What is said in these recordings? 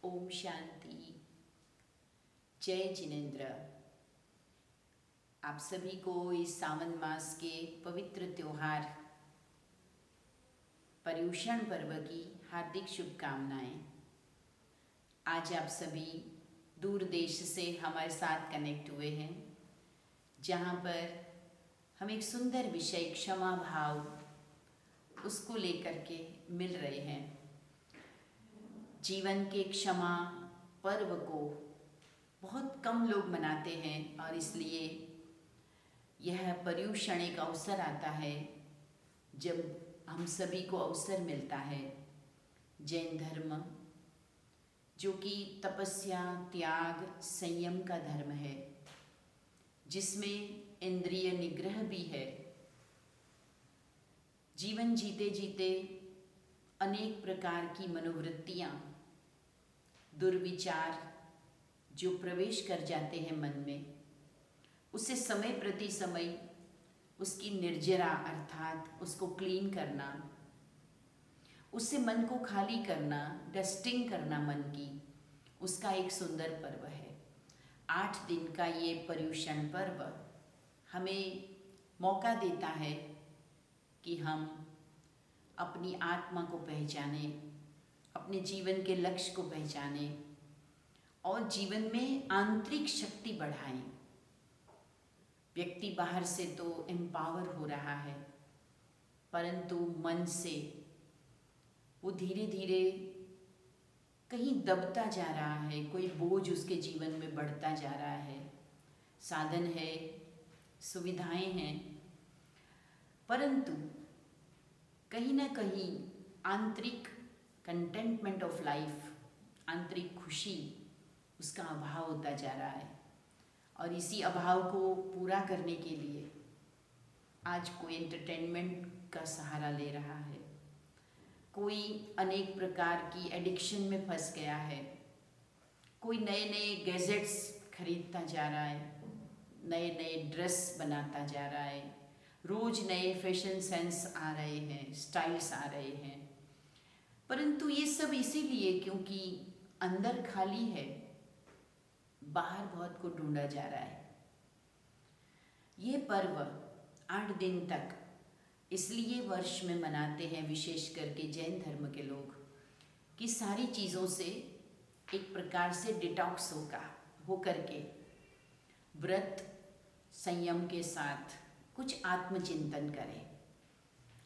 ओम शांति। जय जिनेन्द्र। आप सभी को इस सावन मास के पवित्र त्योहार पर्युषण पर्व की हार्दिक शुभकामनाएं। आज आप सभी दूर देश से हमारे साथ कनेक्ट हुए हैं, जहाँ पर हम एक सुंदर विषय क्षमा भाव उसको लेकर के मिल रहे हैं। जीवन के क्षमा पर्व को बहुत कम लोग मनाते हैं और इसलिए यह पर्युषण एक अवसर आता है जब हम सभी को अवसर मिलता है। जैन धर्म जो कि तपस्या, त्याग, संयम का धर्म है, जिसमें इंद्रिय निग्रह भी है। जीवन जीते जीते अनेक प्रकार की मनोवृत्तियाँ, दुर्विचार जो प्रवेश कर जाते हैं मन में, उसे समय प्रति समय उसकी निर्जरा अर्थात उसको क्लीन करना, उससे मन को खाली करना, डस्टिंग करना मन की, उसका एक सुंदर पर्व है। 8 दिन का ये पर्युषण पर्व हमें मौका देता है कि हम अपनी आत्मा को पहचानें, अपने जीवन के लक्ष्य को पहचानें और जीवन में आंतरिक शक्ति बढ़ाएं। व्यक्ति बाहर से तो एम्पावर हो रहा है, परंतु मन से वो धीरे धीरे कहीं दबता जा रहा है। कोई बोझ उसके जीवन में बढ़ता जा रहा है। साधन है, सुविधाएं हैं, परंतु कहीं ना कहीं आंतरिक कंटेंटमेंट ऑफ लाइफ, आंतरिक खुशी, उसका अभाव होता जा रहा है। और इसी अभाव को पूरा करने के लिए आज कोई एंटरटेनमेंट का सहारा ले रहा है, कोई अनेक प्रकार की एडिक्शन में फंस गया है, कोई नए नए गैजेट्स खरीदता जा रहा है, नए नए ड्रेस बनाता जा रहा है, रोज नए फैशन सेंस आ रहे हैं, स्टाइल्स आ रहे हैं। परंतु ये सब इसीलिए क्योंकि अंदर खाली है, बाहर बहुत को ढूंढा जा रहा है। ये पर्व 8 दिन तक इसलिए वर्ष में मनाते हैं, विशेष करके जैन धर्म के लोग, कि सारी चीज़ों से एक प्रकार से डिटॉक्स हो करके व्रत संयम के साथ कुछ आत्मचिंतन करें।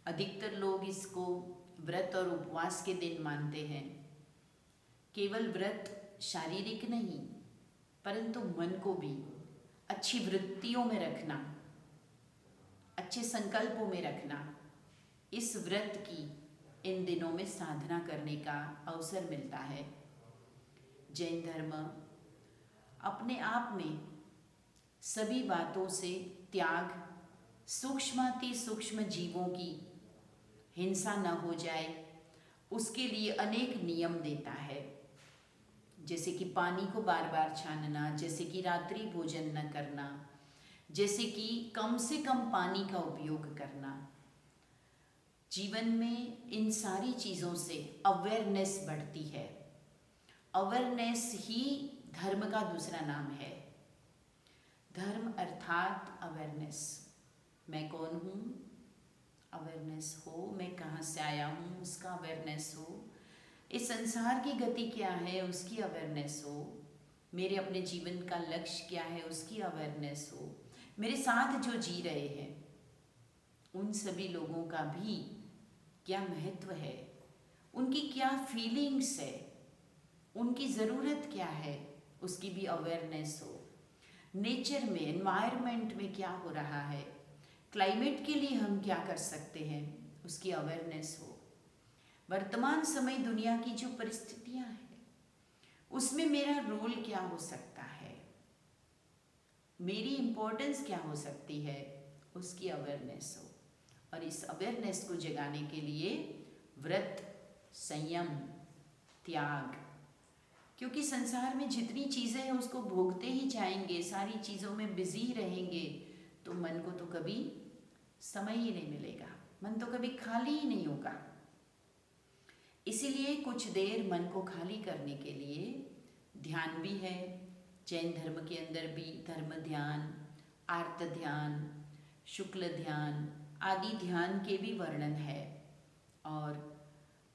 अधिकतर लोग इसको व्रत और उपवास के दिन मानते हैं। केवल व्रत शारीरिक नहीं, परंतु मन को भी अच्छी वृत्तियों में रखना, अच्छे संकल्पों में रखना, इस व्रत की इन दिनों में साधना करने का अवसर मिलता है। जैन धर्म अपने आप में सभी बातों से त्याग, सूक्ष्माति सूक्ष्म जीवों की हिंसा न हो जाए, उसके लिए अनेक नियम देता है। जैसे कि पानी को बार बार छानना, जैसे कि रात्रि भोजन न करना, जैसे कि कम से कम पानी का उपयोग करना। जीवन में इन सारी चीज़ों से अवेयरनेस बढ़ती है। अवेयरनेस ही धर्म का दूसरा नाम है। धर्म अर्थात अवेयरनेस। मैं कौन हूँ, अवेयरनेस हो। मैं कहाँ से आया हूँ, उसका अवेयरनेस हो। इस संसार की गति क्या है, उसकी अवेयरनेस हो। मेरे अपने जीवन का लक्ष्य क्या है, उसकी अवेयरनेस हो। मेरे साथ जो जी रहे हैं उन सभी लोगों का भी क्या महत्व है, उनकी क्या फीलिंग्स है, उनकी ज़रूरत क्या है, उसकी भी अवेयरनेस हो। नेचर में, एनवायरनमेंट में क्या हो रहा है, क्लाइमेट के लिए हम क्या कर सकते हैं, उसकी अवेयरनेस हो। वर्तमान समय दुनिया की जो परिस्थितियां हैं उसमें मेरा रोल क्या हो सकता है, मेरी इम्पोर्टेंस क्या हो सकती है, उसकी अवेयरनेस हो। और इस अवेयरनेस को जगाने के लिए व्रत, संयम, त्याग, क्योंकि संसार में जितनी चीज़ें हैं उसको भोगते ही जाएंगे, सारी चीज़ों में बिजी रहेंगे, तो मन को तो कभी समय ही नहीं मिलेगा, मन तो कभी खाली ही नहीं होगा। इसीलिए कुछ देर मन को खाली करने के लिए ध्यान भी है। जैन धर्म के अंदर भी धर्म ध्यान, आर्त ध्यान, शुक्ल ध्यान आदि ध्यान के भी वर्णन है। और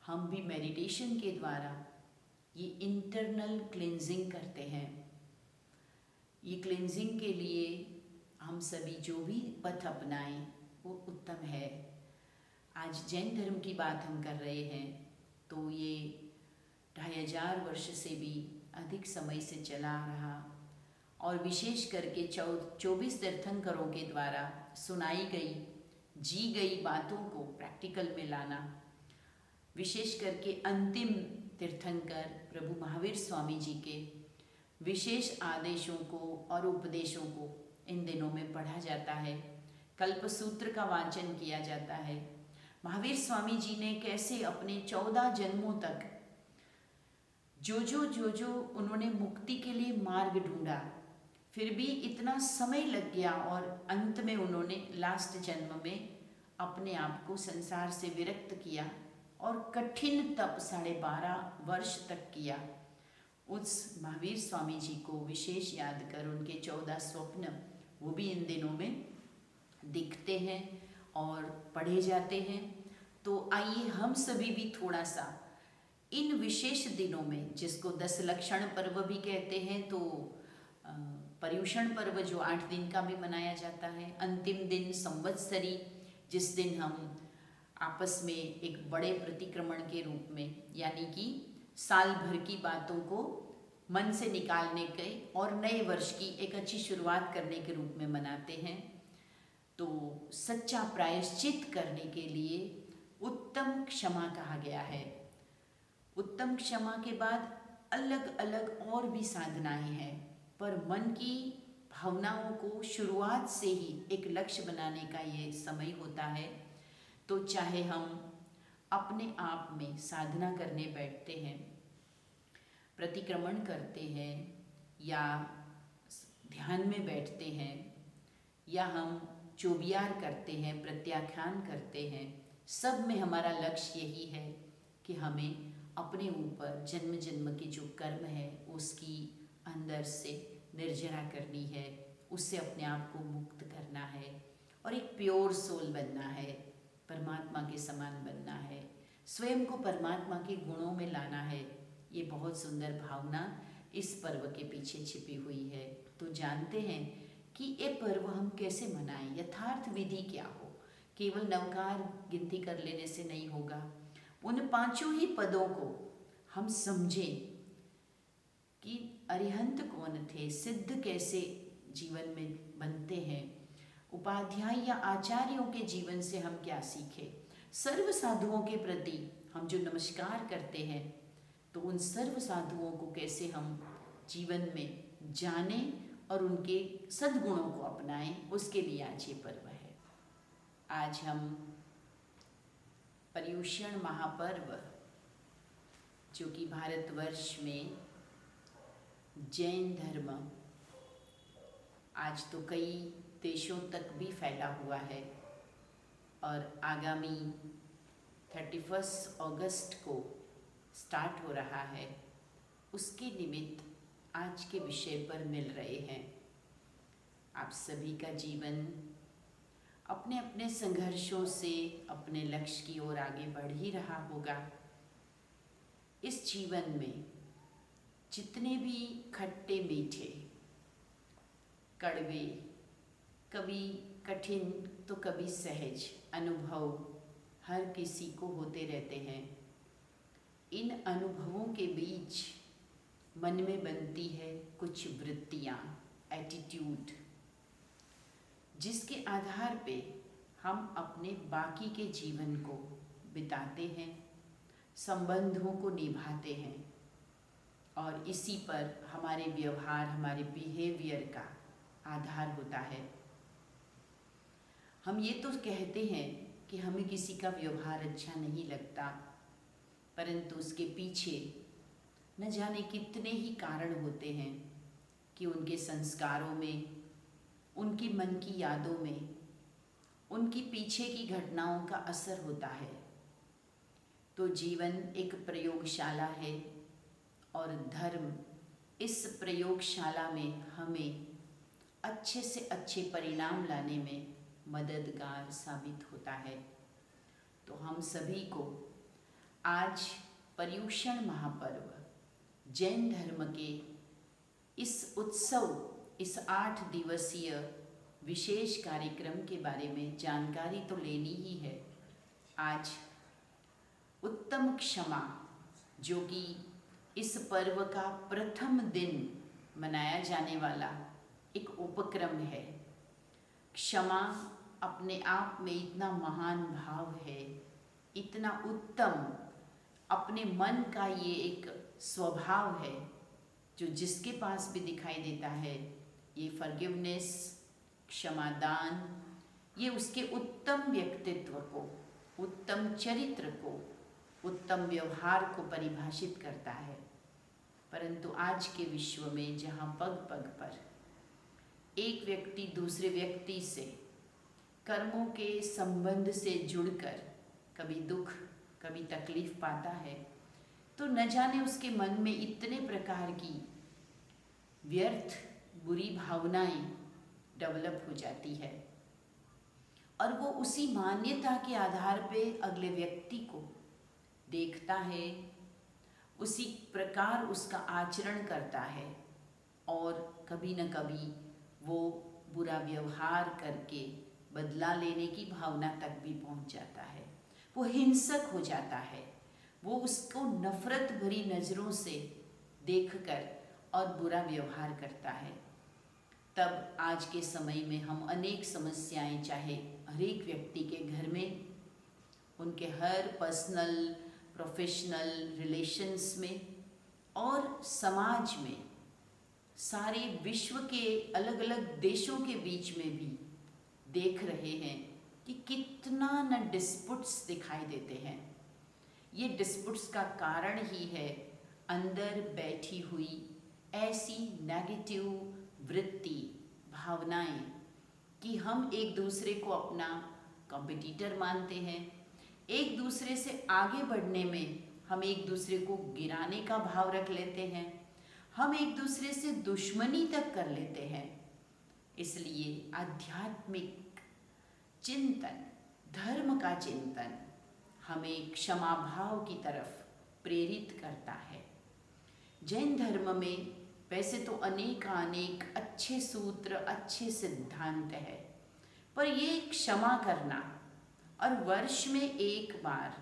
हम भी मेडिटेशन के द्वारा ये इंटरनल क्लींजिंग करते हैं। ये क्लींजिंग के लिए हम सभी जो भी पथ अपनाएं वो उत्तम है। आज जैन धर्म की बात हम कर रहे हैं तो ये 2500 वर्ष से भी अधिक समय से चला आ रहा और विशेष करके 24 तीर्थंकरों के द्वारा सुनाई गई, जी गई बातों को प्रैक्टिकल में लाना, विशेष करके अंतिम तीर्थंकर प्रभु महावीर स्वामी जी के विशेष आदेशों को और उपदेशों को इन दिनों में पढ़ा जाता है। कल्पसूत्र का वाचन किया जाता है। महावीर स्वामी जी ने कैसे अपने 14 जन्मों तक जो जो उन्होंने मुक्ति के लिए मार्ग ढूंढा, फिर भी इतना समय लग गया और अंत में उन्होंने लास्ट जन्म में अपने आप को संसार से विरक्त किया और कठिन तप 12.5 वर्ष तक किया। उस महावीर स्वामी जी को विशेष याद कर उनके 14 स्वप्न वो भी इन दिनों में दिखते हैं और पढ़े जाते हैं। तो आइए हम सभी भी थोड़ा सा इन विशेष दिनों में, जिसको 10 लक्षण पर्व भी कहते हैं, तो पर्युषण पर्व जो 8 दिन का भी मनाया जाता है, अंतिम दिन संवत्सरी जिस दिन हम आपस में एक बड़े प्रतिक्रमण के रूप में, यानी कि साल भर की बातों को मन से निकालने के और नए वर्ष की एक अच्छी शुरुआत करने के रूप में मनाते हैं। तो सच्चा प्रायश्चित करने के लिए उत्तम क्षमा कहा गया है। उत्तम क्षमा के बाद अलग अलग और भी साधनाएं हैं, पर मन की भावनाओं को शुरुआत से ही एक लक्ष्य बनाने का ये समय होता है। तो चाहे हम अपने आप में साधना करने बैठते हैं, प्रतिक्रमण करते हैं या ध्यान में बैठते हैं, या हम चौबियार करते हैं, प्रत्याख्यान करते हैं, सब में हमारा लक्ष्य यही है कि हमें अपने ऊपर जन्म जन्म के जो कर्म है उसकी अंदर से निर्जरा करनी है, उससे अपने आप को मुक्त करना है और एक प्योर सोल बनना है, परमात्मा के समान बनना है, स्वयं को परमात्मा के गुणों में लाना है। ये बहुत सुंदर भावना इस पर्व के पीछे छिपी हुई है। तो जानते हैं कि ये पर्व हम कैसे मनाएं, यथार्थ विधि क्या हो। केवल नवकार गिनती कर लेने से नहीं होगा। उन 5 ही पदों को हम समझें कि अरिहंत कौन थे, सिद्ध कैसे जीवन में बनते हैं, उपाध्याय या आचार्यों के जीवन से हम क्या सीखें, सर्व साधुओं के प्रति हम जो नमस्कार करते हैं तो उन सर्व साधुओं को कैसे हम जीवन में जानें और उनके सद्गुणों को अपनाएं, उसके लिए आज ये पर्व है। आज हम पर्युषण महापर्व, जो कि भारतवर्ष में जैन धर्म आज तो कई देशों तक भी फैला हुआ है और आगामी 31 अगस्त को स्टार्ट हो रहा है, उसके निमित्त आज के विषय पर मिल रहे हैं। आप सभी का जीवन अपने अपने संघर्षों से अपने लक्ष्य की ओर आगे बढ़ ही रहा होगा। इस जीवन में जितने भी खट्टे मीठे, कड़वे, कभी कठिन तो कभी सहज अनुभव हर किसी को होते रहते हैं। इन अनुभवों के बीच मन में बनती है कुछ वृत्तियाँ, एटीट्यूड, जिसके आधार पे हम अपने बाकी के जीवन को बिताते हैं, संबंधों को निभाते हैं और इसी पर हमारे व्यवहार, हमारे बिहेवियर का आधार होता है। हम ये तो कहते हैं कि हमें किसी का व्यवहार अच्छा नहीं लगता, परंतु उसके पीछे न जाने कितने ही कारण होते हैं कि उनके संस्कारों में, उनकी मन की यादों में, उनकी पीछे की घटनाओं का असर होता है। तो जीवन एक प्रयोगशाला है और धर्म इस प्रयोगशाला में हमें अच्छे से अच्छे परिणाम लाने में मददगार साबित होता है। तो हम सभी को आज पर्युषण महापर्व जैन धर्म के इस उत्सव, इस 8 दिवसीय विशेष कार्यक्रम के बारे में जानकारी तो लेनी ही है। आज उत्तम क्षमा, जो कि इस पर्व का प्रथम दिन मनाया जाने वाला एक उपक्रम है। क्षमा अपने आप में इतना महान भाव है, इतना उत्तम, अपने मन का ये एक स्वभाव है जो जिसके पास भी दिखाई देता है। ये फॉरगिवनेस, क्षमादान, ये उसके उत्तम व्यक्तित्व को, उत्तम चरित्र को, उत्तम व्यवहार को परिभाषित करता है। परंतु आज के विश्व में जहाँ पग पग पर एक व्यक्ति दूसरे व्यक्ति से कर्मों के संबंध से जुड़कर कभी दुख, कभी तकलीफ पाता है, तो न जाने उसके मन में इतने प्रकार की व्यर्थ बुरी भावनाएं डेवलप हो जाती है और वो उसी मान्यता के आधार पे अगले व्यक्ति को देखता है, उसी प्रकार उसका आचरण करता है और कभी न कभी वो बुरा व्यवहार करके बदला लेने की भावना तक भी पहुंच जाता है। वो हिंसक हो जाता है, वो उसको नफरत भरी नज़रों से देखकर और बुरा व्यवहार करता है। तब आज के समय में हम अनेक समस्याएं, चाहे हर एक व्यक्ति के घर में, उनके हर पर्सनल प्रोफेशनल रिलेशंस में और समाज में, सारे विश्व के अलग अलग देशों के बीच में भी देख रहे हैं कि कितना न डिस्पुट्स दिखाई देते हैं। ये डिस्पुट्स का कारण ही है अंदर बैठी हुई ऐसी नेगेटिव वृत्ति, भावनाएं कि हम एक दूसरे को अपना कॉम्पिटिटर मानते हैं, एक दूसरे से आगे बढ़ने में हम एक दूसरे को गिराने का भाव रख लेते हैं, हम एक दूसरे से दुश्मनी तक कर लेते हैं। इसलिए आध्यात्मिक चिंतन, धर्म का चिंतन हमें क्षमा भाव की तरफ प्रेरित करता है। जैन धर्म में वैसे तो अनेक अच्छे सूत्र, अच्छे सिद्धांत है, पर ये क्षमा करना और वर्ष में एक बार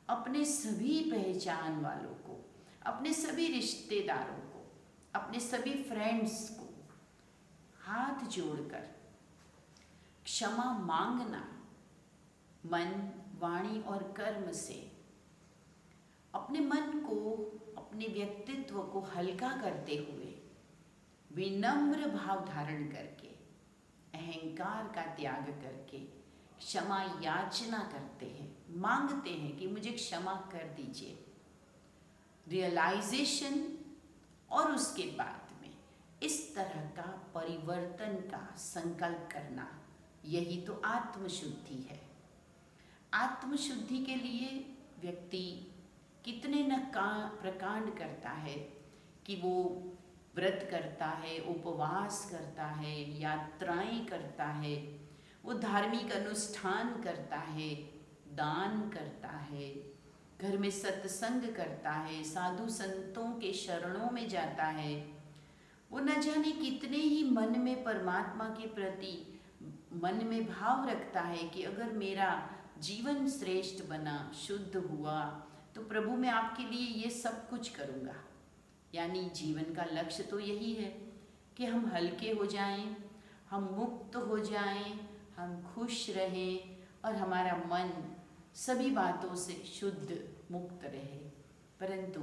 अपने सभी पहचान वालों को, अपने सभी रिश्तेदारों को, अपने सभी फ्रेंड्स को हाथ जोड़कर क्षमा मांगना, मन, वाणी और कर्म से अपने मन को, अपने व्यक्तित्व को हल्का करते हुए, विनम्र भाव धारण करके, अहंकार का त्याग करके क्षमा याचना करते हैं, मांगते हैं कि मुझे क्षमा कर दीजिए। रियलाइजेशन और उसके बाद में इस तरह का परिवर्तन का संकल्प करना, यही तो आत्मशुद्धि है। आत्मशुद्धि के लिए व्यक्ति कितने न प्रकांड करता है कि वो व्रत करता है, उपवास करता है, यात्राएं करता है, वो धार्मिक अनुष्ठान करता है, दान करता है, घर में सत्संग करता है, साधु संतों के शरणों में जाता है। वो न जाने कितने ही मन में परमात्मा के प्रति मन में भाव रखता है कि अगर मेरा जीवन श्रेष्ठ बना, शुद्ध हुआ, तो प्रभु मैं आपके लिए ये सब कुछ करूँगा। यानी जीवन का लक्ष्य तो यही है कि हम हल्के हो जाएं, हम मुक्त हो जाएं, हम खुश रहें और हमारा मन सभी बातों से शुद्ध, मुक्त रहे। परंतु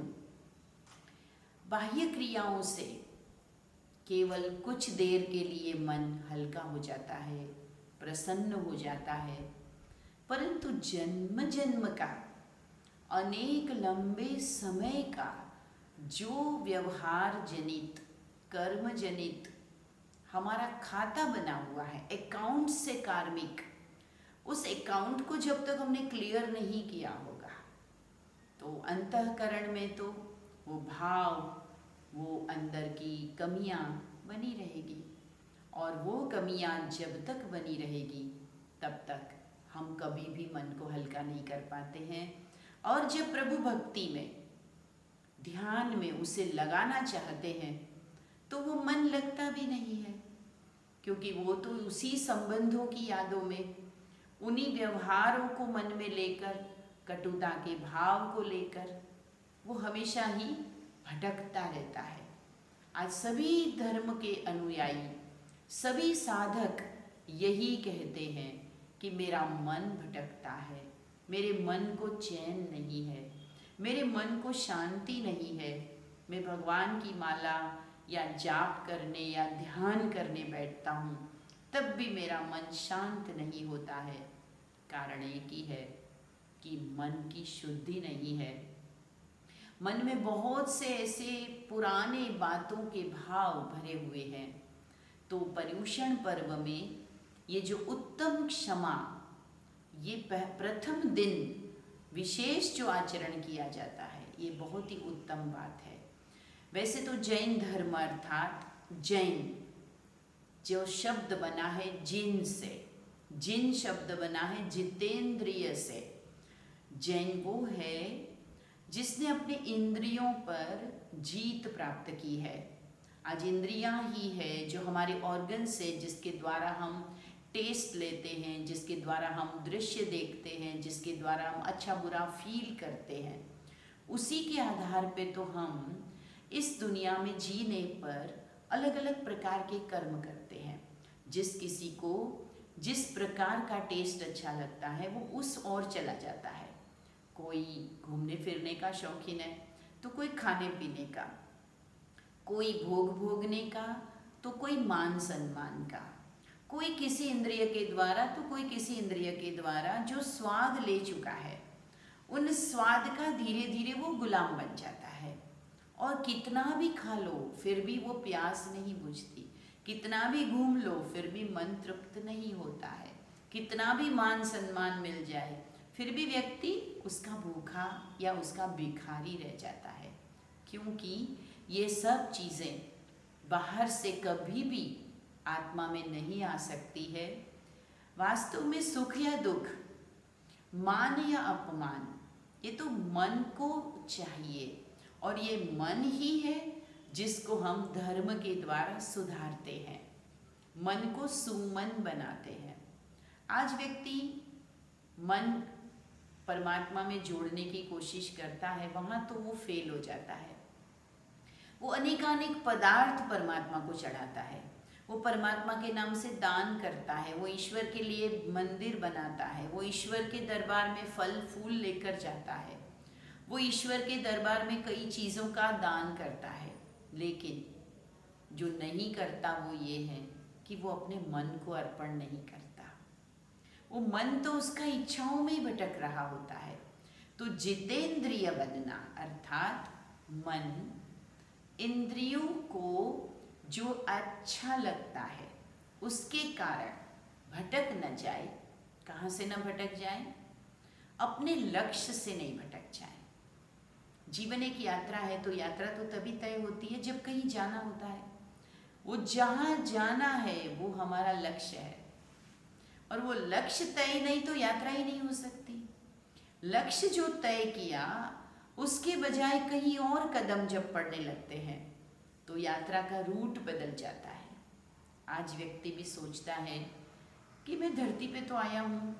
बाह्य क्रियाओं से केवल कुछ देर के लिए मन हल्का हो जाता है, प्रसन्न हो जाता है, परंतु जन्म जन्म का, अनेक लंबे समय का जो व्यवहार जनित, कर्म जनित हमारा खाता बना हुआ है, अकाउंट से कार्मिक, उस अकाउंट को जब तक हमने क्लियर नहीं किया होगा, तो अंतःकरण में तो वो भाव, वो अंदर की कमियां बनी रहेगी, और वो कमियां जब तक बनी रहेगी तब तक हम कभी भी मन को हल्का नहीं कर पाते हैं। और जब प्रभु भक्ति में, ध्यान में उसे लगाना चाहते हैं तो वो मन लगता भी नहीं है, क्योंकि वो तो उसी संबंधों की यादों में, उन्हीं व्यवहारों को मन में लेकर, कटुता के भाव को लेकर वो हमेशा ही भटकता रहता है। आज सभी धर्म के अनुयायी, सभी साधक यही कहते हैं कि मेरा मन भटकता है, मेरे मन को चैन नहीं है, मेरे मन को शांति नहीं है। मैं भगवान की माला या जाप करने या ध्यान करने बैठता हूँ तब भी मेरा मन शांत नहीं होता है। कारण एक ही है कि मन की शुद्धि नहीं है। मन में बहुत से ऐसे पुराने बातों के भाव भरे हुए हैं। तो पर्युषण पर्व में ये जो उत्तम क्षमा, ये प्रथम दिन विशेष जो आचरण किया जाता है, ये बहुत ही उत्तम बात है। वैसे तो जैन धर्म अर्थात जैन जो शब्द बना है जिन से, जिन शब्द बना है जितेंद्रिय से। जैन वो है जिसने अपने इंद्रियों पर जीत प्राप्त की है। आज इंद्रियां ही है जो हमारे ऑर्गन से, जिसके द्वारा हम टेस्ट लेते हैं, जिसके द्वारा हम दृश्य देखते हैं, जिसके द्वारा हम अच्छा बुरा फील करते हैं, उसी के आधार पे तो हम इस दुनिया में जीने पर अलग अलग प्रकार के कर्म करते हैं। जिस किसी को जिस प्रकार का टेस्ट अच्छा लगता है वो उस ओर चला जाता है। कोई घूमने फिरने का शौकीन है तो कोई खाने पीने का, कोई भोग भोगने का तो कोई मान सम्मान का, कोई किसी इंद्रिय के द्वारा तो कोई किसी इंद्रिय के द्वारा जो स्वाद ले चुका है, उन स्वाद का धीरे धीरे वो गुलाम बन जाता है। और कितना भी खा लो फिर भी वो प्यास नहीं बुझती, कितना भी घूम लो फिर भी मन तृप्त नहीं होता है, कितना भी मान सम्मान मिल जाए फिर भी व्यक्ति उसका भूखा या उसका भिखारी रह जाता है। क्योंकि ये सब चीज़ें बाहर से कभी भी आत्मा में नहीं आ सकती है। वास्तव में सुख या दुख, मान या अपमान, ये तो मन को चाहिए, और ये मन ही है जिसको हम धर्म के द्वारा सुधारते हैं, मन को सुमन बनाते हैं। आज व्यक्ति मन परमात्मा में जोड़ने की कोशिश करता है, वहाँ तो वो फेल हो जाता है। वो अनेकानेक पदार्थ परमात्मा को चढ़ाता है, वो परमात्मा के नाम से दान करता है, वो ईश्वर के लिए मंदिर बनाता है, वो ईश्वर के दरबार में फल फूल लेकर जाता है, वो ईश्वर के दरबार में कई चीज़ों का दान करता है। लेकिन जो नहीं करता वो ये है कि वो अपने मन को अर्पण नहीं करता। वो मन तो उसका इच्छाओं में ही भटक रहा होता है। तो जितेंद्रिय बनना अर्थात मन इंद्रियों को जो अच्छा लगता है उसके कारण भटक न जाए। कहाँ से न भटक जाए? अपने लक्ष्य से नहीं भटक जाए। जीवन एक यात्रा है, तो यात्रा तो तभी तय होती है जब कहीं जाना होता है। वो जहाँ जाना है वो हमारा लक्ष्य है, और वो लक्ष्य तय नहीं तो यात्रा ही नहीं हो सकती। लक्ष्य जो तय किया उसके बजाय कहीं और कदम जब पड़ने लगते हैं तो यात्रा का रूट बदल जाता है। आज व्यक्ति भी सोचता है कि मैं धरती पे तो आया हूँ,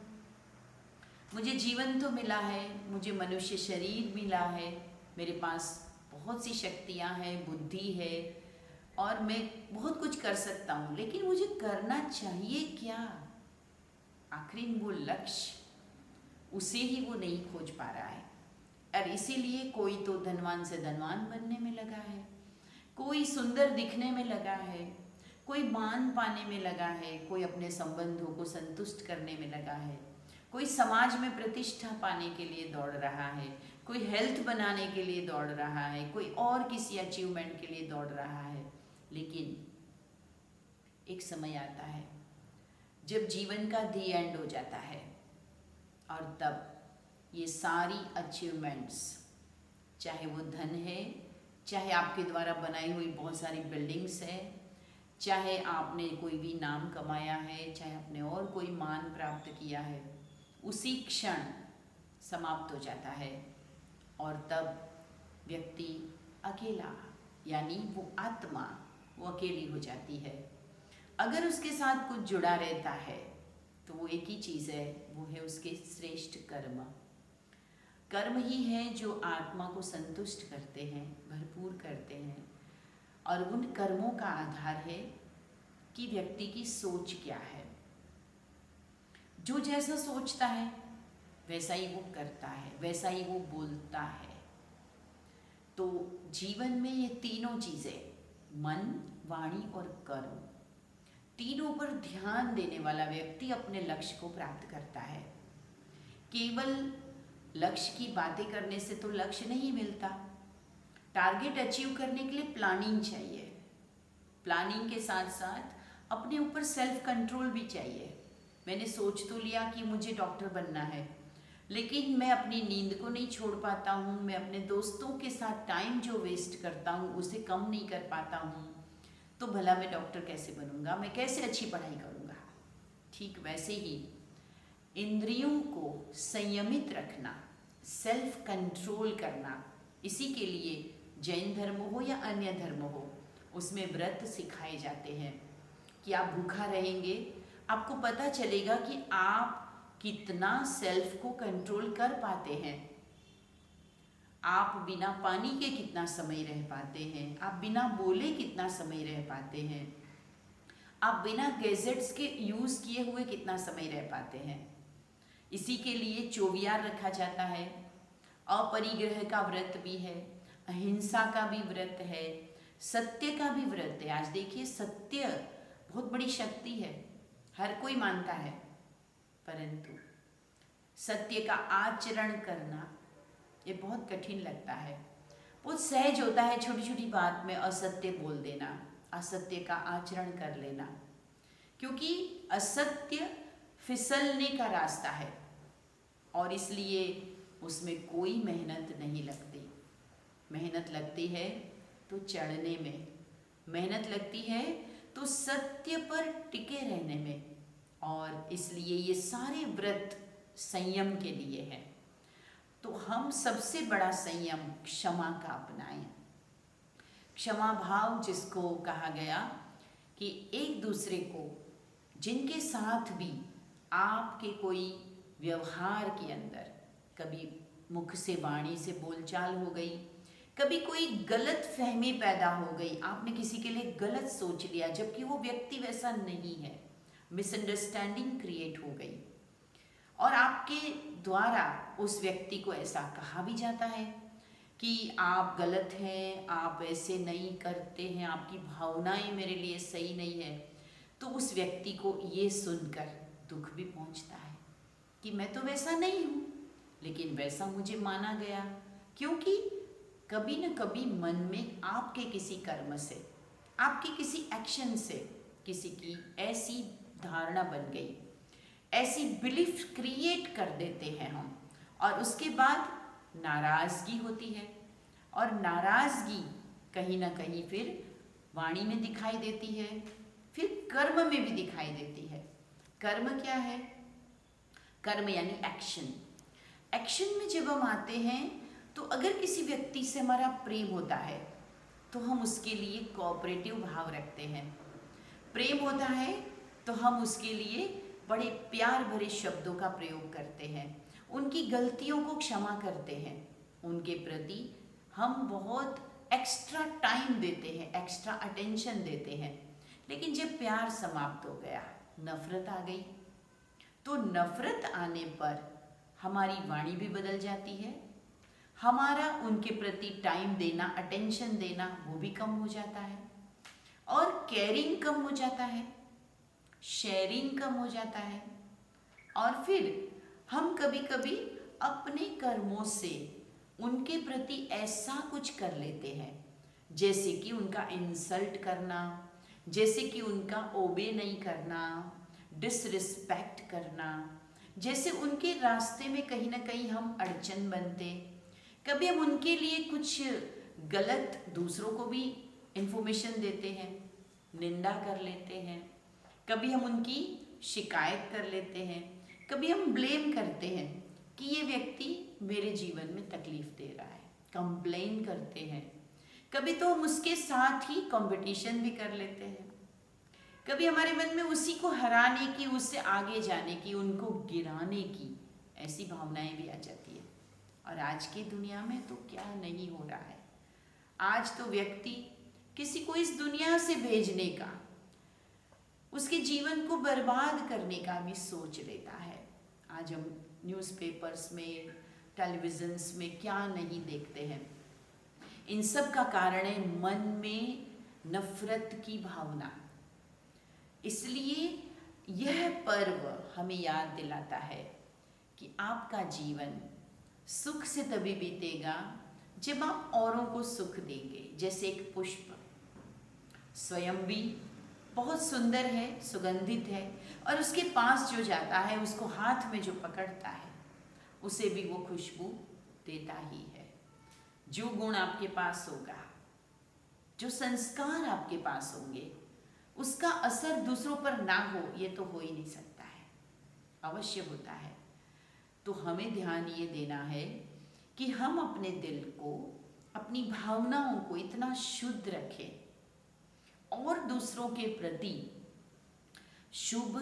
मुझे जीवन तो मिला है, मुझे मनुष्य शरीर मिला है, मेरे पास बहुत सी शक्तियाँ हैं, बुद्धि है, और मैं बहुत कुछ कर सकता हूँ, लेकिन मुझे करना चाहिए क्या? आखिरी वो लक्ष्य, उसे ही वो नहीं खोज पा रहा है। और इसीलिए कोई तो धनवान से धनवान बनने में लगा है, कोई सुंदर दिखने में लगा है, कोई मान पाने में लगा है, कोई अपने संबंधों को संतुष्ट करने में लगा है, कोई समाज में प्रतिष्ठा पाने के लिए दौड़ रहा है, कोई हेल्थ बनाने के लिए दौड़ रहा है, कोई और किसी अचीवमेंट के लिए दौड़ रहा है। लेकिन एक समय आता है जब जीवन का दी एंड हो जाता है, और तब ये सारी अचीवमेंट्स चाहे वो धन है, चाहे आपके द्वारा बनाई हुई बहुत सारी बिल्डिंग्स है, चाहे आपने कोई भी नाम कमाया है, चाहे आपने और कोई मान प्राप्त किया है, उसी क्षण समाप्त हो जाता है और तब व्यक्ति अकेला, यानी वो आत्मा वो अकेली हो जाती है। अगर उसके साथ कुछ जुड़ा रहता है तो वो एक ही चीज़ है, वो है उसके श्रेष्ठ कर्म। कर्म ही है जो आत्मा को संतुष्ट करते हैं, भरपूर करते हैं, और उन कर्मों का आधार है कि व्यक्ति की सोच क्या है। जो जैसा सोचता है वैसा ही वो करता है, वैसा ही वो बोलता है। तो जीवन में ये तीनों चीज़ें, मन, वाणी और कर्म, तीनों पर ध्यान देने वाला व्यक्ति अपने लक्ष्य को प्राप्त करता है। केवल लक्ष्य की बातें करने से तो लक्ष्य नहीं मिलता। टारगेट अचीव करने के लिए प्लानिंग चाहिए। प्लानिंग के साथ साथ अपने ऊपर सेल्फ कंट्रोल भी चाहिए। मैंने सोच तो लिया कि मुझे डॉक्टर बनना है, लेकिन मैं अपनी नींद को नहीं छोड़ पाता हूँ, मैं अपने दोस्तों के साथ टाइम जो वेस्ट करता हूँ उसे कम नहीं कर पाता हूँ, तो भला मैं डॉक्टर कैसे बनूंगा, मैं कैसे अच्छी पढ़ाई करूँगा। ठीक वैसे ही इंद्रियों को संयमित रखना, सेल्फ कंट्रोल करना, इसी के लिए जैन धर्म हो या अन्य धर्म हो, उसमें व्रत सिखाए जाते हैं कि आप भूखा रहेंगे, आपको पता चलेगा कि आप कितना सेल्फ को कंट्रोल कर पाते हैं। आप बिना पानी के कितना समय रह पाते हैं, आप बिना बोले कितना समय रह पाते हैं, आप बिना गैजेट्स के यूज़ किए हुए कितना समय रह पाते हैं। इसी के लिए चौवियार रखा जाता है, अपरिग्रह का व्रत भी है, अहिंसा का भी व्रत है, सत्य का भी व्रत है। आज देखिए, सत्य बहुत बड़ी शक्ति है, हर कोई मानता है, परंतु सत्य का आचरण करना ये बहुत कठिन लगता है। बहुत सहज होता है छोटी छोटी बात में असत्य बोल देना, असत्य का आचरण कर लेना, क्योंकि असत्य फिसलने का रास्ता है और इसलिए उसमें कोई मेहनत नहीं लगती। मेहनत लगती है तो चढ़ने में, मेहनत लगती है तो सत्य पर टिके रहने में, और इसलिए ये सारे व्रत संयम के लिए हैं। तो हम सबसे बड़ा संयम क्षमा का अपनाएं। क्षमा भाव जिसको कहा गया कि एक दूसरे को, जिनके साथ भी आपके कोई व्यवहार के अंदर कभी मुख से वाणी से बोलचाल हो गई, कभी कोई गलत फहमी पैदा हो गई, आपने किसी के लिए गलत सोच लिया जबकि वो व्यक्ति वैसा नहीं है, मिसअंडरस्टैंडिंग क्रिएट हो गई और आपके द्वारा उस व्यक्ति को ऐसा कहा भी जाता है कि आप गलत हैं, आप ऐसे नहीं करते हैं, आपकी भावनाएं मेरे लिए सही नहीं है, तो उस व्यक्ति को ये सुनकर दुख भी पहुंचता है कि मैं तो वैसा नहीं हूँ, लेकिन वैसा मुझे माना गया, क्योंकि कभी न कभी मन में आपके किसी कर्म से, आपके किसी एक्शन से किसी की ऐसी धारणा बन गई, ऐसी बिलीफ क्रिएट कर देते हैं हम, और उसके बाद नाराज़गी होती है, और नाराज़गी कहीं ना कहीं फिर वाणी में दिखाई देती है, फिर कर्म में भी दिखाई देती है। कर्म क्या है? कर्म यानी एक्शन। एक्शन में जब हम आते हैं तो अगर किसी व्यक्ति से हमारा प्रेम होता है तो हम उसके लिए कोऑपरेटिव भाव रखते हैं। प्रेम होता है तो हम उसके लिए बड़े प्यार भरे शब्दों का प्रयोग करते हैं, उनकी गलतियों को क्षमा करते हैं, उनके प्रति हम बहुत एक्स्ट्रा टाइम देते हैं, एक्स्ट्रा अटेंशन देते हैं। लेकिन जब प्यार समाप्त हो गया, नफरत आ गई, तो नफरत आने पर हमारी वाणी भी बदल जाती है, हमारा उनके प्रति टाइम देना, अटेंशन देना वो भी कम हो जाता है, और केयरिंग कम हो जाता है, शेयरिंग कम हो जाता है, और फिर हम कभी कभी अपने कर्मों से उनके प्रति ऐसा कुछ कर लेते हैं जैसे कि उनका इंसल्ट करना, जैसे कि उनका ओबे नहीं करना, डिसरिस्पेक्ट करना, जैसे उनके रास्ते में कहीं ना कहीं हम अड़चन बनते, कभी हम उनके लिए कुछ गलत दूसरों को भी इंफॉर्मेशन देते हैं, निंदा कर लेते हैं, कभी हम उनकी शिकायत कर लेते हैं, कभी हम ब्लेम करते हैं कि ये व्यक्ति मेरे जीवन में तकलीफ दे रहा है, कंप्लेन करते हैं। कभी तो हम उसके साथ ही कंपटीशन भी कर लेते हैं। कभी हमारे मन में उसी को हराने की, उससे आगे जाने की, उनको गिराने की ऐसी भावनाएं भी आ जाती है। और आज की दुनिया में तो क्या नहीं हो रहा है। आज तो व्यक्ति किसी को इस दुनिया से भेजने का, उसके जीवन को बर्बाद करने का भी सोच लेता है। आज हम न्यूज़पेपर्स में, टेलीविजन्स में क्या नहीं देखते हैं। इन सब का कारण है मन में नफरत की भावना। इसलिए यह पर्व हमें याद दिलाता है कि आपका जीवन सुख से तभी बीतेगा जब आप औरों को सुख देंगे। जैसे एक पुष्प स्वयं भी बहुत सुंदर है, सुगंधित है, और उसके पास जो जाता है, उसको हाथ में जो पकड़ता है, उसे भी वो खुशबू देता ही है। जो गुण आपके पास होगा, जो संस्कार आपके पास होंगे, उसका असर दूसरों पर ना हो, ये तो हो ही नहीं सकता है, अवश्य होता है। तो हमें ध्यान ये देना है कि हम अपने दिल को, अपनी भावनाओं को इतना शुद्ध रखें और दूसरों के प्रति शुभ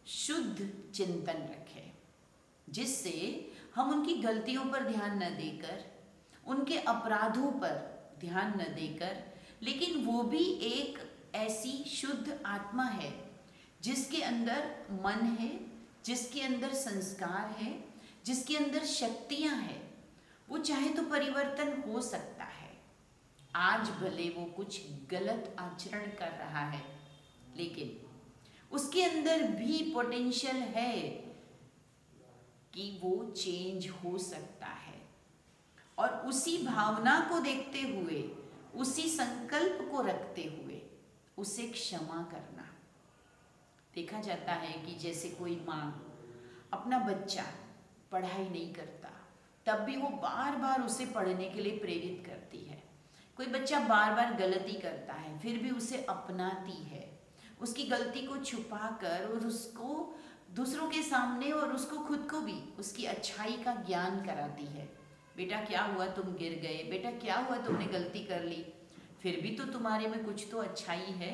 शुद्ध चिंतन रखें, जिससे हम उनकी गलतियों पर ध्यान न देकर, उनके अपराधों पर ध्यान न देकर, लेकिन वो भी एक ऐसी शुद्ध आत्मा है जिसके अंदर मन है, जिसके अंदर संस्कार है, जिसके अंदर शक्तियां हैं। वो चाहे तो परिवर्तन हो सकता है। आज भले वो कुछ गलत आचरण कर रहा है, लेकिन उसके अंदर भी पोटेंशियल है कि वो चेंज हो सकता है। और उसी भावना को देखते हुए, उसी संकल्प को रखते हुए उसे क्षमा करना। देखा जाता है कि जैसे कोई माँ अपना बच्चा पढ़ाई नहीं करता, तब भी वो बार बार उसे पढ़ने के लिए प्रेरित करती है। कोई बच्चा बार बार गलती करता है, फिर भी उसे अपनाती है, उसकी गलती को छुपाकर और उसको दूसरों के सामने और उसको खुद को भी उसकी अच्छाई का ज्ञान कराती है। बेटा क्या हुआ, तुम गिर गए, बेटा क्या हुआ, तुमने गलती कर ली, फिर भी तो तुम्हारे में कुछ तो अच्छाई है,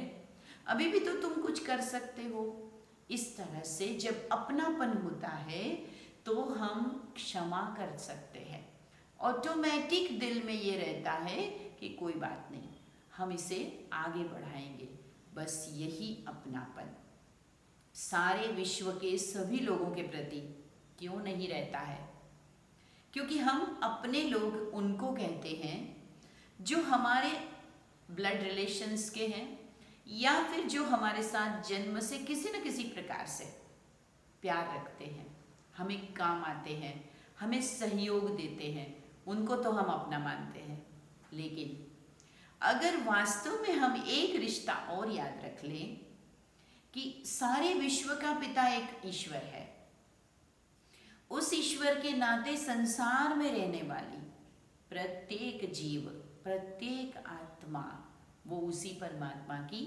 अभी भी तो तुम कुछ कर सकते हो। इस तरह से जब अपनापन होता है तो हम क्षमा कर सकते हैं। ऑटोमेटिक दिल में ये रहता है कि कोई बात नहीं, हम इसे आगे बढ़ाएंगे। बस यही अपनापन सारे विश्व के सभी लोगों के प्रति क्यों नहीं रहता है? क्योंकि हम अपने लोग उनको कहते हैं जो हमारे ब्लड रिलेशंस के हैं, या फिर जो हमारे साथ जन्म से किसी न किसी प्रकार से प्यार रखते हैं, हमें काम आते हैं, हमें सहयोग देते हैं, उनको तो हम अपना मानते हैं। लेकिन अगर वास्तव में हम एक रिश्ता और याद रख लें कि सारे विश्व का पिता एक ईश्वर है, उस ईश्वर के नाते संसार में रहने वाली प्रत्येक जीव, प्रत्येक आत्मा वो उसी परमात्मा की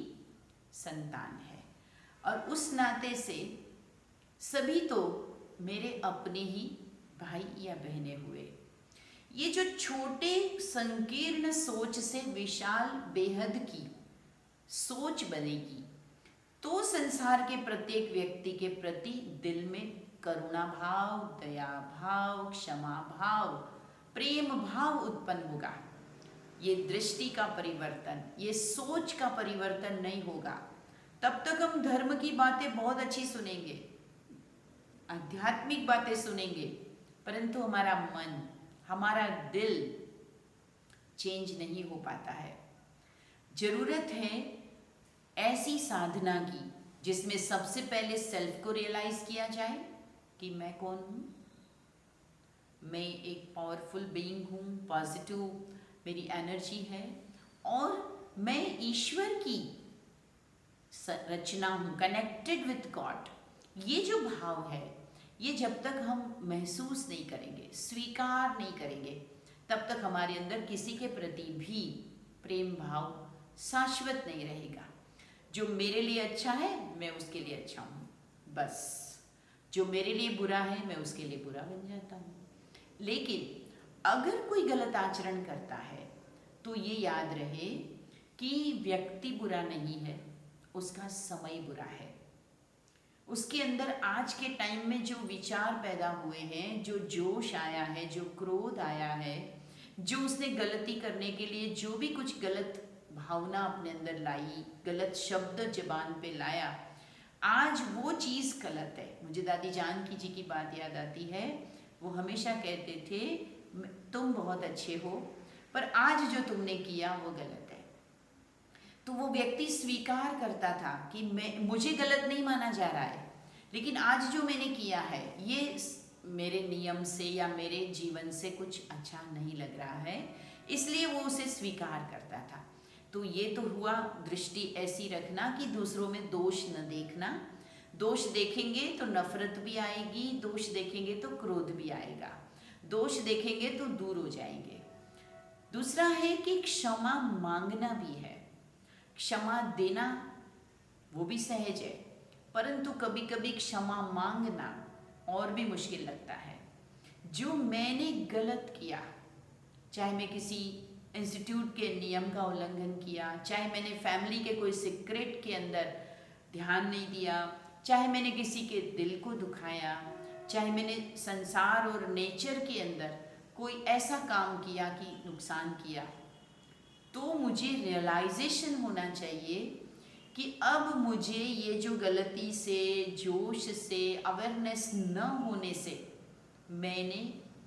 संतान है, और उस नाते से सभी तो मेरे अपने ही भाई या बहनें हुए। ये जो छोटे संकीर्ण सोच से विशाल बेहद की सोच बनेगी, तो संसार के प्रत्येक व्यक्ति के प्रति दिल में करुणा भाव, दया भाव, क्षमा भाव, प्रेम भाव उत्पन्न होगा। ये दृष्टि का परिवर्तन, ये सोच का परिवर्तन नहीं होगा, तब तक हम धर्म की बातें बहुत अच्छी सुनेंगे, आध्यात्मिक बातें सुनेंगे, परंतु हमारा मन, हमारा दिल चेंज नहीं हो पाता है। जरूरत है ऐसी साधना की जिसमें सबसे पहले सेल्फ को रियलाइज किया जाए कि मैं कौन हूँ, मैं एक पावरफुल बीइंग हूँ, पॉजिटिव मेरी एनर्जी है, और मैं ईश्वर की रचना हूँ, कनेक्टेड विथ गॉड। ये जो भाव है, ये जब तक हम महसूस नहीं करेंगे, स्वीकार नहीं करेंगे, तब तक हमारे अंदर किसी के प्रति भी प्रेम भाव शाश्वत नहीं रहेगा। जो मेरे लिए अच्छा है मैं उसके लिए अच्छा हूँ, बस जो मेरे लिए बुरा है मैं उसके लिए बुरा बन जाता हूँ। लेकिन अगर कोई गलत आचरण करता है तो ये याद रहे कि व्यक्ति बुरा नहीं है, उसका समय बुरा है। उसके अंदर आज के टाइम में जो विचार पैदा हुए हैं, जो जोश आया है, जो क्रोध आया है, जो उसने गलती करने के लिए जो भी कुछ गलत भावना अपने अंदर लाई, गलत शब्द जबान पे लाया, आज वो चीज़ गलत है। मुझे दादी जानकी जी की बात याद आती है। वो हमेशा कहते थे तुम बहुत अच्छे हो, पर आज जो तुमने किया वो गलत है। तो वो व्यक्ति स्वीकार करता था कि मुझे गलत नहीं माना जा रहा है, लेकिन आज जो मैंने किया है ये मेरे नियम से या मेरे जीवन से कुछ अच्छा नहीं लग रहा है, इसलिए वो उसे स्वीकार करता था। तो ये तो हुआ दृष्टि ऐसी रखना कि दूसरों में दोष न देखना। दोष देखेंगे तो नफरत भी आएगी, दोष देखेंगे तो क्रोध भी आएगा, दोष देखेंगे तो दूर हो जाएंगे। दूसरा है कि क्षमा मांगना भी है। क्षमा देना वो भी सहज है, परंतु कभी कभी क्षमा मांगना और भी मुश्किल लगता है। जो मैंने गलत किया, चाहे मैं किसी इंस्टीट्यूट के नियम का उल्लंघन किया, चाहे मैंने फैमिली के कोई सीक्रेट के अंदर ध्यान नहीं दिया, चाहे मैंने किसी के दिल को दुखाया, चाहे मैंने संसार और नेचर के अंदर कोई ऐसा काम किया कि नुकसान किया, तो मुझे रियलाइजेशन होना चाहिए कि अब मुझे ये जो गलती से, जोश से, अवेयरनेस न होने से मैंने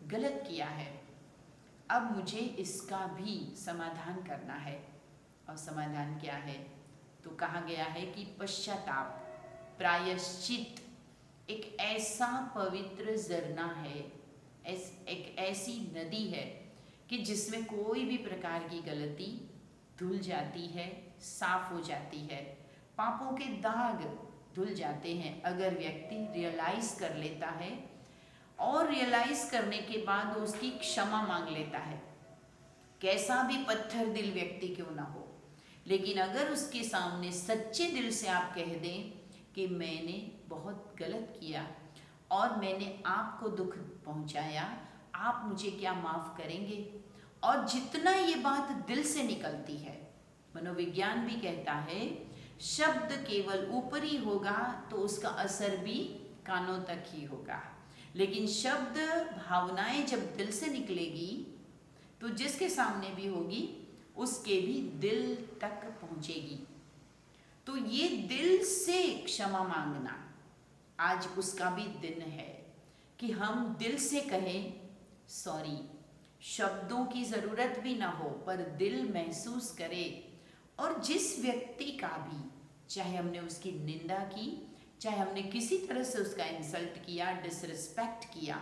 गलत किया है, अब मुझे इसका भी समाधान करना है। और समाधान क्या है? तो कहा गया है कि पश्चाताप, प्रायश्चित एक ऐसा पवित्र झरना है, एक ऐसी नदी है कि जिसमें कोई भी प्रकार की गलती धुल जाती है, साफ हो जाती है, पापों के दाग धुल जाते हैं अगर व्यक्ति रियलाइज कर लेता है, और रियलाइज करने के बाद उसकी क्षमा मांग लेता है। कैसा भी पत्थर दिल व्यक्ति क्यों ना हो, लेकिन अगर उसके सामने सच्चे दिल से आप कह दें कि मैंने बहुत गलत किया और मैंने आपको दुख पहुंचाया, आप मुझे क्या माफ़ करेंगे? और जितना ये बात दिल से निकलती है, मनोविज्ञान भी कहता है शब्द केवल ऊपरी होगा तो उसका असर भी कानों तक ही होगा, लेकिन शब्द भावनाएं जब दिल से निकलेगी तो जिसके सामने भी होगी उसके भी दिल तक पहुंचेगी। तो ये दिल से क्षमा मांगना आज उसका भी दिन है कि हम दिल से कहें सॉरी। शब्दों की ज़रूरत भी ना हो पर दिल महसूस करे, और जिस व्यक्ति का भी, चाहे हमने उसकी निंदा की, चाहे हमने किसी तरह से उसका इंसल्ट किया, डिसरिस्पेक्ट किया,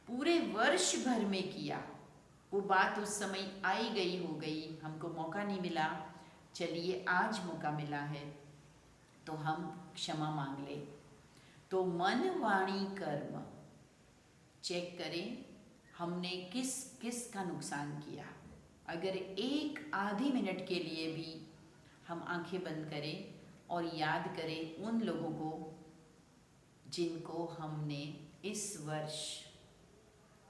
पूरे वर्ष भर में किया, वो बात उस समय आई गई हो गई, हमको मौका नहीं मिला, चलिए आज मौका मिला है तो हम क्षमा मांग लें। तो मन वाणी कर्म चेक करें हमने किस किस का नुकसान किया। अगर एक आधी मिनट के लिए भी हम आंखें बंद करें और याद करें उन लोगों को जिनको हमने इस वर्ष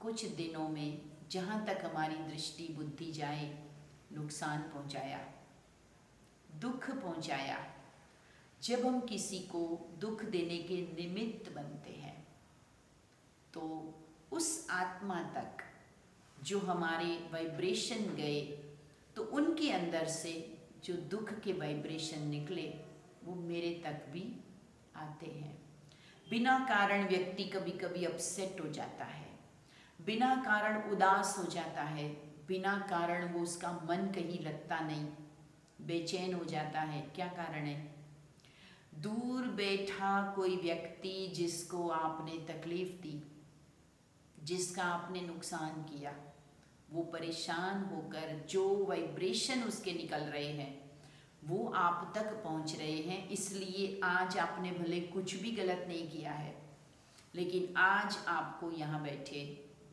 कुछ दिनों में, जहाँ तक हमारी दृष्टि बुद्धि जाए, नुकसान पहुँचाया, दुख पहुँचाया। जब हम किसी को दुख देने के निमित्त बनते हैं तो उस आत्मा तक जो हमारे वाइब्रेशन गए, तो उनके अंदर से जो दुख के वाइब्रेशन निकले वो मेरे तक भी आते हैं। बिना कारण व्यक्ति कभी कभी अपसेट हो जाता है, बिना कारण उदास हो जाता है, बिना कारण वो उसका मन कहीं लगता नहीं, बेचैन हो जाता है। क्या कारण है? दूर बैठा कोई व्यक्ति जिसको आपने तकलीफ दी, जिसका आपने नुकसान किया, वो परेशान होकर जो वाइब्रेशन उसके निकल रहे हैं वो आप तक पहुंच रहे हैं। इसलिए आज आपने भले कुछ भी गलत नहीं किया है, लेकिन आज आपको यहाँ बैठे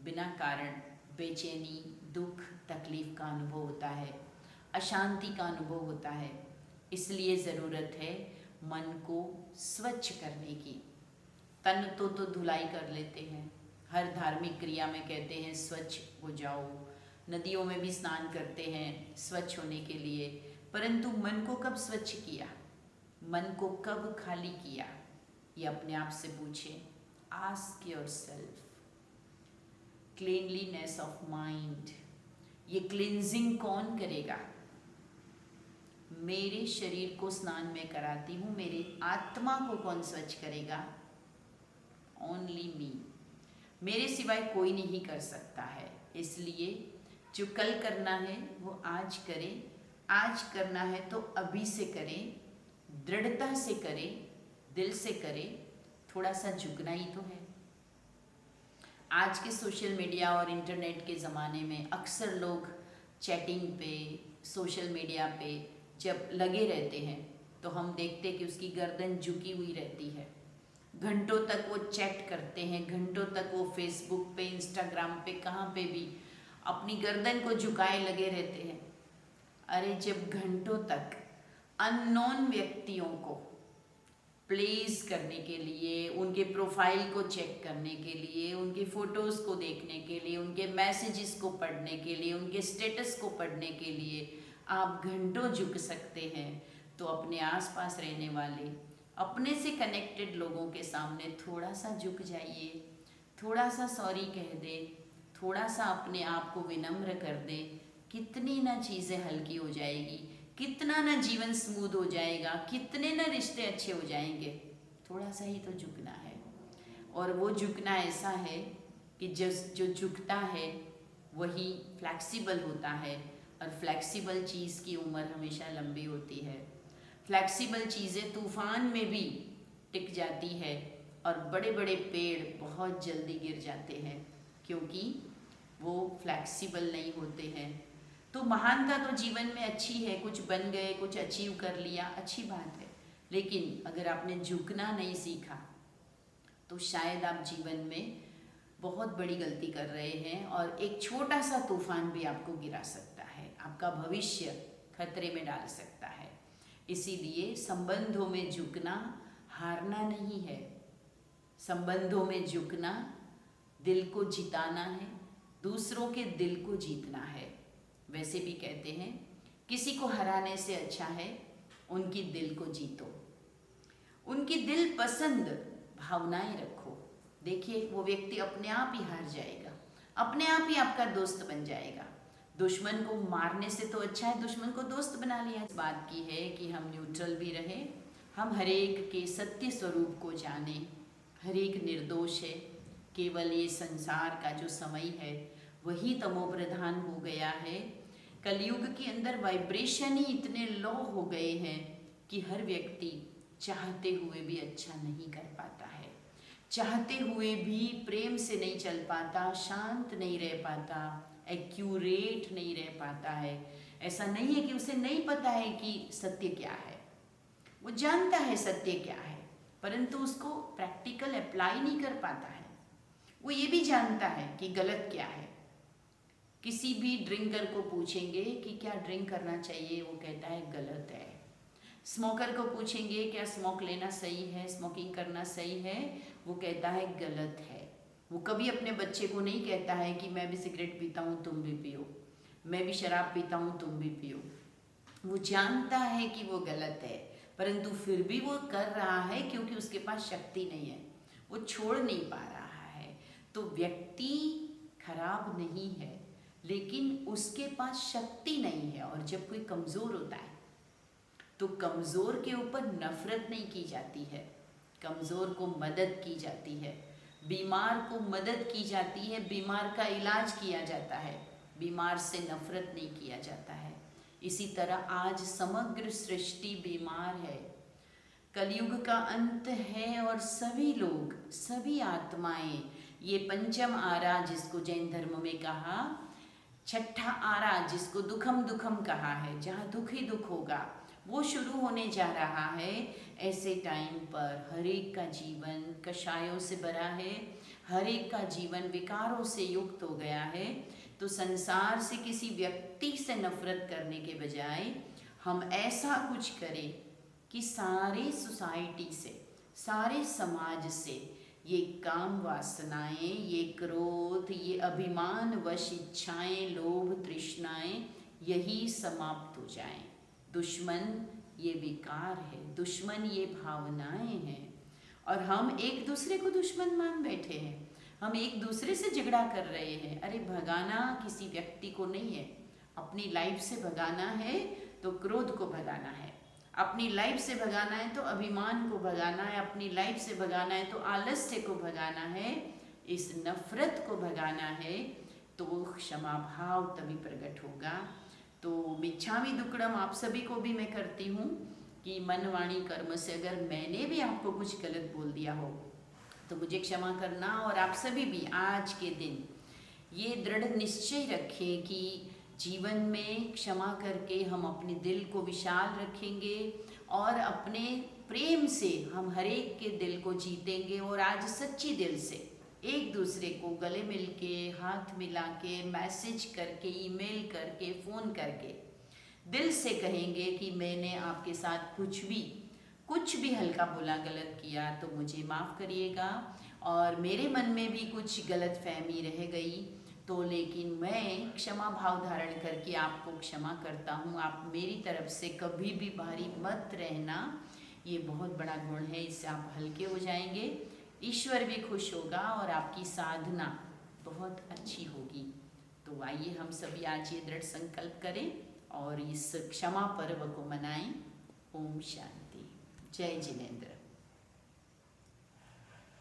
बिना कारण बेचैनी, दुख तकलीफ का अनुभव होता है, अशांति का अनुभव होता है। इसलिए ज़रूरत है मन को स्वच्छ करने की। तन तो धुलाई कर लेते हैं, हर धार्मिक क्रिया में कहते हैं स्वच्छ हो जाओ, नदियों में भी स्नान करते हैं स्वच्छ होने के लिए, परंतु मन को कब स्वच्छ किया, मन को कब खाली किया, ये अपने आप से पूछें। Ask yourself. Cleanliness of mind, ये क्लिनजिंग कौन करेगा? मेरे शरीर को स्नान में कराती हूँ, मेरे आत्मा को कौन स्वच्छ करेगा? Only me. मेरे सिवाय कोई नहीं कर सकता है। इसलिए जो कल करना है वो आज करें, आज करना है तो अभी से करें, दृढ़ता से करें, दिल से करें। थोड़ा सा झुकना ही तो है। आज के सोशल मीडिया और इंटरनेट के ज़माने में अक्सर लोग चैटिंग पे, सोशल मीडिया पे जब लगे रहते हैं तो हम देखते हैं कि उसकी गर्दन झुकी हुई रहती है। घंटों तक वो चैट करते हैं, घंटों तक वो फेसबुक पे, इंस्टाग्राम पे, कहाँ पे भी अपनी गर्दन को झुकाए लगे रहते हैं। अरे जब घंटों तक अननोन व्यक्तियों को प्लेस करने के लिए, उनके प्रोफाइल को चेक करने के लिए, उनके फ़ोटोज़ को देखने के लिए, उनके मैसेजेस को पढ़ने के लिए, उनके स्टेटस को पढ़ने के लिए आप घंटों झुक सकते हैं, तो अपने आसपास रहने वाले, अपने से कनेक्टेड लोगों के सामने थोड़ा सा झुक जाइए, थोड़ा सा सॉरी कह दे, थोड़ा सा अपने आप को विनम्र कर दे। कितनी ना चीज़ें हल्की हो जाएगी, कितना ना जीवन स्मूथ हो जाएगा, कितने ना रिश्ते अच्छे हो जाएंगे। थोड़ा सा ही तो झुकना है। और वो झुकना ऐसा है कि जो झुकता है वही फ्लैक्सिबल होता है, और फ्लैक्सिबल चीज़ की उम्र हमेशा लंबी होती है। फ्लैक्सिबल चीज़ें तूफान में भी टिक जाती है, और बड़े बड़े पेड़ बहुत जल्दी गिर जाते हैं क्योंकि वो फ्लैक्सिबल नहीं होते हैं। तो महानता तो जीवन में अच्छी है, कुछ बन गए, कुछ अचीव कर लिया, अच्छी बात है, लेकिन अगर आपने झुकना नहीं सीखा तो शायद आप जीवन में बहुत बड़ी गलती कर रहे हैं, और एक छोटा सा तूफान भी आपको गिरा सकता है, आपका भविष्य खतरे में डाल सकता है। इसीलिए संबंधों में झुकना हारना नहीं है, संबंधों में झुकना दिल को जिताना है, दूसरों के दिल को जीतना है। वैसे भी कहते हैं किसी को हराने से अच्छा है उनकी दिल को जीतो, उनकी दिल पसंद भावनाएं रखो। देखिए वो व्यक्ति अपने आप ही हार जाएगा, अपने आप ही आपका दोस्त बन जाएगा। दुश्मन को मारने से तो अच्छा है दुश्मन को दोस्त बना लिया। इस बात की है कि हम न्यूट्रल भी रहे, हम हरेक के सत्य स्वरूप को जाने। हरेक निर्दोष है, केवल ये संसार का जो समय है वही तमोप्रधान हो गया है। कलयुग के अंदर वाइब्रेशन ही इतने लो हो गए हैं कि हर व्यक्ति चाहते हुए भी अच्छा नहीं कर पाता है, चाहते हुए भी प्रेम से नहीं चल पाता, शांत नहीं रह पाता, एक्यूरेट नहीं रह पाता है। ऐसा नहीं है कि उसे नहीं पता है कि सत्य क्या है, वो जानता है सत्य क्या है, परंतु उसको प्रैक्टिकल अप्लाई नहीं कर पाता है। वो ये भी जानता है कि गलत क्या है। किसी भी ड्रिंकर को पूछेंगे कि क्या ड्रिंक करना चाहिए, वो कहता है गलत है। स्मोकर को पूछेंगे क्या स्मोक लेना सही है, स्मोकिंग करना सही है, वो कहता है गलत है। वो कभी अपने बच्चे को नहीं कहता है कि मैं भी सिगरेट पीता हूँ तुम भी पियो, मैं भी शराब पीता हूँ तुम भी पियो। वो जानता है कि वो गलत है, परंतु फिर भी वो कर रहा है क्योंकि उसके पास शक्ति नहीं है, वो छोड़ नहीं पा रहा है। तो व्यक्ति खराब नहीं है, लेकिन उसके पास शक्ति नहीं है। और जब कोई कमज़ोर होता है तो कमज़ोर के ऊपर नफरत नहीं की जाती है, कमज़ोर को मदद की जाती है, बीमार को मदद की जाती है, बीमार का इलाज किया जाता है, बीमार से नफरत नहीं किया जाता है। इसी तरह आज समग्र सृष्टि बीमार है, कलयुग का अंत है, और सभी लोग, सभी आत्माएं, ये पंचम आरा जिसको जैन धर्म में कहा, छठा आरा जिसको दुखम दुखम कहा है, जहाँ दुख ही दुख होगा, वो शुरू होने जा रहा है। ऐसे टाइम पर हर एक का जीवन कषायों से भरा है, हर एक का जीवन विकारों से युक्त हो गया है। तो संसार से किसी व्यक्ति से नफरत करने के बजाय हम ऐसा कुछ करें कि सारे सोसाइटी से, सारे समाज से ये काम वासनाएं, ये क्रोध, ये अभिमान वश इच्छाएं, लोभ तृष्णाएं यही समाप्त हो जाएं। दुश्मन ये विकार है, दुश्मन ये भावनाएं हैं, और हम एक दूसरे को दुश्मन मान बैठे हैं। हम एक दूसरे से झगड़ा कर रहे हैं। अरे भगाना किसी व्यक्ति को नहीं है, अपनी लाइफ से भगाना है तो क्रोध को भगाना है, अपनी लाइफ से भगाना है तो अभिमान को भगाना है, अपनी लाइफ से भगाना है तो आलस्य को भगाना है, इस नफरत को भगाना है, तो क्षमा भाव तभी प्रकट होगा। तो मिच्छामि दुक्कडम आप सभी को भी मैं करती हूँ कि मन वाणी कर्म से अगर मैंने भी आपको कुछ गलत बोल दिया हो तो मुझे क्षमा करना। और आप सभी भी आज के दिन ये दृढ़ निश्चय रखें कि जीवन में क्षमा करके हम अपने दिल को विशाल रखेंगे और अपने प्रेम से हम हर एक के दिल को जीतेंगे। और आज सच्ची दिल से एक दूसरे को गले मिल के, हाथ मिला के, मैसेज करके, ईमेल करके, फ़ोन करके दिल से कहेंगे कि मैंने आपके साथ कुछ भी हल्का बोला, गलत किया तो मुझे माफ़ करिएगा, और मेरे मन में भी कुछ गलत फहमी रह गई तो लेकिन मैं क्षमा भाव धारण करके आपको क्षमा करता हूँ। आप मेरी तरफ से कभी भी भारी मत रहना, ये बहुत बड़ा गुण है, इससे आप हल्के हो जाएंगे, ईश्वर भी खुश होगा और आपकी साधना बहुत अच्छी होगी। तो आइए हम सभी आज ये दृढ़ संकल्प करें और इस क्षमा पर्व को मनाएं। ओम शांति। जय जिनेंद्र।